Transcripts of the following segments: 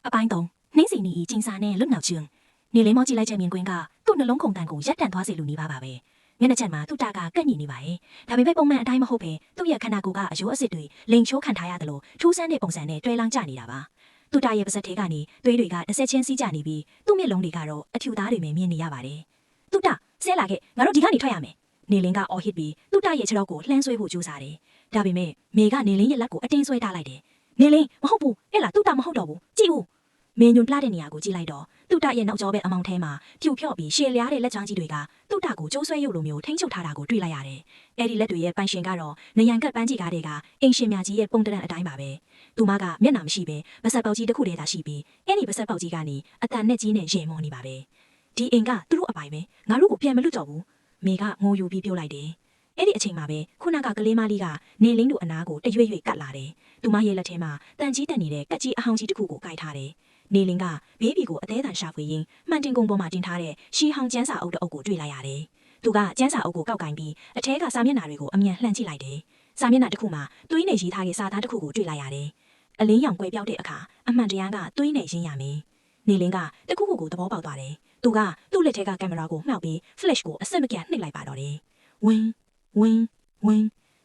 အပိုင်း3နှင်းစီနီဤကျင်းစာနဲ့လွတ်မြောက်ခြင်းနေလေးမောကြည့်လိုက်ချက်မြင်ကွင်းကသူ့နှလုံးခုန်တန်ကိုရပ်တန့်သွားစေလိုနေပါပဲမျက်နှာချက်မှာသူ့တာကကက်ညီနေပါရဲ့ဒါပေမဲ့ပုံမှန်အတိုင်းမဟုတ်ပဲသူ့ရဲ့ခန္ဓာကိုယ်ကအယိုးအစစ်တွေလိန်ချိုးခံထားရတယ်လို့ထူးဆန်းတဲ့ပုံစံနဲ့တွဲလောင်းကျနေတာပါသူ့တာရဲ့ပါးစပ်ထဲကနေသွေးတွေကတစ်ဆက်ချင်းစီးကျနေပြီးသူ့မျက်လုံးတွေကတော့အထူသားတွေပဲမြင်နေရပါတယ်သူ့တာဆဲလာခဲ့ငါတို့ဒီကနေထွက်ရမယ်နေလင်းကအော်ဟစ်ပြီးသူ့တာရဲ့ခြေထောက်ကိုလှမ်းဆွဲဖို့ကြိုးစားတယ်ဒါပေမဲ့မေကနေလင်းရဲ့လက်ကိုအတင်းဆွဲထားလိုက်တယ်နေလင်းမဟုတ်ဘူးအဲ့လားသူ့တာမဟုတ်တော့ဘူးကြည့်ဦးမင်းညွန့်လှတဲ့နေရာကိုကြည့်လိုက်တော့သူ့တာရဲ့နောက်ကျောဘက်အမောင်ထဲမှာဖြူဖြော့ပြီးရှည်လျားတဲ့လက်ချောင်းကြီးတွေကသူ့တာကိုကျိုးဆွဲရုပ်လိုမျိုးထိန်းချုပ်ထားတာကိုတွေ့လိုက်ရတယ်။အဲ့ဒီလက်တွေရဲ့ပိုင်ရှင်ကတော့နယံကပ်ပန်းကြီးကားတွေကအိမ်ရှင်မြကြီးရဲ့ပုံတရံအတိုင်းပါပဲ။သူမကမျက်နှာမရှိပဲပါးစပ်ပေါက်ကြီးတစ်ခုတည်းသာရှိပြီးအဲ့ဒီပါးစပ်ပေါက်ကြီးကနေအတန်နဲ့ကြီးနဲ့ရင်မောနေပါပဲ။ဒီအိမ်ကသူတို့အပိုင်ပဲငါတို့ကိုပြန်မလွတ်တော့ဘူး။မေကငိုယူပြီးပြောလိုက်တယ်။အဲ့ဒီအချိန်မှာပဲခုနကကလေးမလေးကနေလင်းတို့အနားကိုတရွေ့ရွေ့ကတ်လာတယ်။သူမရဲ့လက်ထဲမှာတန်ကြီးတက်နေတဲ့ကက်ကြီးအဟောင်းကြီးတစ်ခုကိုကိုက်ထားတယ်။နေလင်းကဘေးဘီကိုအသေးအံရှာဖွေရင်းမှန်တင်ကုန်းပေါ်မှာတင်ထားတဲ့ရှီဟောင်ကျန်းစာအုပ်တအုပ်ကိုတွေ့လိုက်ရတယ်။သူကကျန်းစာအုပ်ကိုကောက်ကင်ပြီးအထဲကစာမျက်နှာတွေကိုအမြန်လှန်ကြည့်လိုက်တယ်။စာမျက်နှာတစ်ခုမှာသွေးနဲ့ရေးထားတဲ့စာသားတစ်ခုကိုတွေ့လိုက်ရတယ်။အလင်းရောင်ကွယ်ပြောက်တဲ့အခါအမှန်တရားကသွေးနဲ့ရင်းရမယ်။နေလင်းကတခုခုကိုသဘောပေါက်သွားတယ်။သူကသူ့လက်ထဲကကင်မရာကိုမှောက်ပြီး flash ကိုအဆက်မပြတ်နှိပ်လိုက်ပါတော့တယ်။ဝင်း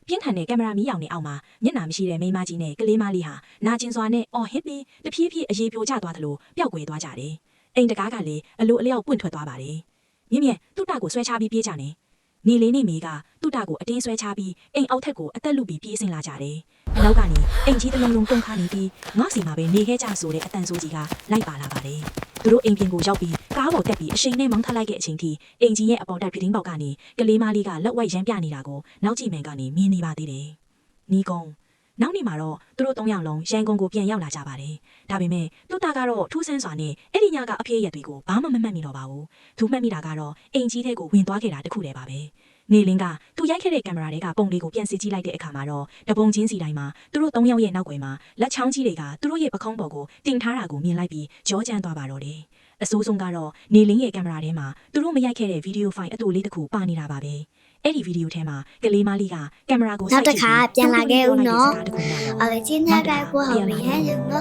ပြင်းထန်တဲ့ကင်မရာမီးရောင်နဲ့အောက်မှာမျက်နှာမရှိတဲ့မိန်းမကြီးနဲ့ကလေးမလေးဟာနာကျင်စွာနဲ့အော်ဟစ်ပြီးတဖြည်းဖြည်းအရေးပြိုကျသွားသလိုပျောက်ကွယ်သွားကြတယ်။အိမ်တကားကလည်းအလိုအလျောက်ပွင့်ထွက်သွားပါတယ်။မြင့်သူ့တာကိုဆွဲချပြီးပြေးကြတယ်။နေလေးနဲ့မေကသူ့တာကိုအတင်းဆွဲချပြီးအိမ်အောက်ထက်ကိုအသက်လုပြီးပြေးဆင်းလာကြတယ်။အနောက်ကနေအိမ်ကြီးတစ်လုံးလုံးတုံခါနေပြီးငေါ့စီမှာပဲနေခဲ့ကြဆိုတဲ့အတန်ဆိုးကြီးကလိုက်ပါလာပါတယ်။သူတို့အိမ်ပြင်ကိုရောက်ပြီးကားပေါ်တက်ပြီးအရှိန်နဲ့မောင်းထားလိုက်တဲ့အချိန်ထိအိမ်ကြီးရဲ့အပေါ်တက်ပြတင်းပေါက်ကနေကလေးမလေးကလက်ဝိုက်ရမ်းပြနေတာကိုနောက်ကြည့်မှန်ကနေမြင်နေပါသေးတယ်။နီကုံနောက်နေ့မှာတော့သူတို့၃ယောက်လုံးရန်ကုန်ကိုပြန်ရောက်လာကြပါတယ်။ဒါပေမဲ့သူ့တာကတော့ထူးဆန်းစွာနဲ့အဲ့ဒီညကအဖေရက်တွေကိုဘာမှမမှတ်မိတော့ပါဘူး။သူမှတ်မိတာကတော့အိမ်ကြီးထဲကိုဝင်သွားခဲ့တာတခုတည်းပါပဲ။နေလင်းကသူရိုက်ခဲ့တဲ့ကင်မရာတွေကပုံလေးကိုပြန်စစ်ကြည့်လိုက်တဲ့အခါမှာတော့တပုံချင်းစီတိုင်းမှာသူတို့၃ယောက်ရဲ့နောက်ွယ်မှာလက်ချောင်းကြီးတွေကသူတို့ရဲ့ပခုံးပေါ်ကိုတင်ထားတာကိုမြင်လိုက်ပြီးကြောကျန်းသွားပါတော့တယ်။အဆိုးဆုံးကတော့နေလင်းရဲ့ကင်မရာထဲမှာသူတို့မရိုက်ခဲ့တဲ့ဗီဒီယိုဖိုင်အတူလေးတစ်ခုပါနေတာပါပဲ။အဲ့ဒီဗီဒီယိုထဲမှာကလေးမလေးကကင်မရာကိုနောက်တစ်ခါပြန်လာခဲ့ဦးနော်။今天该过好明天就多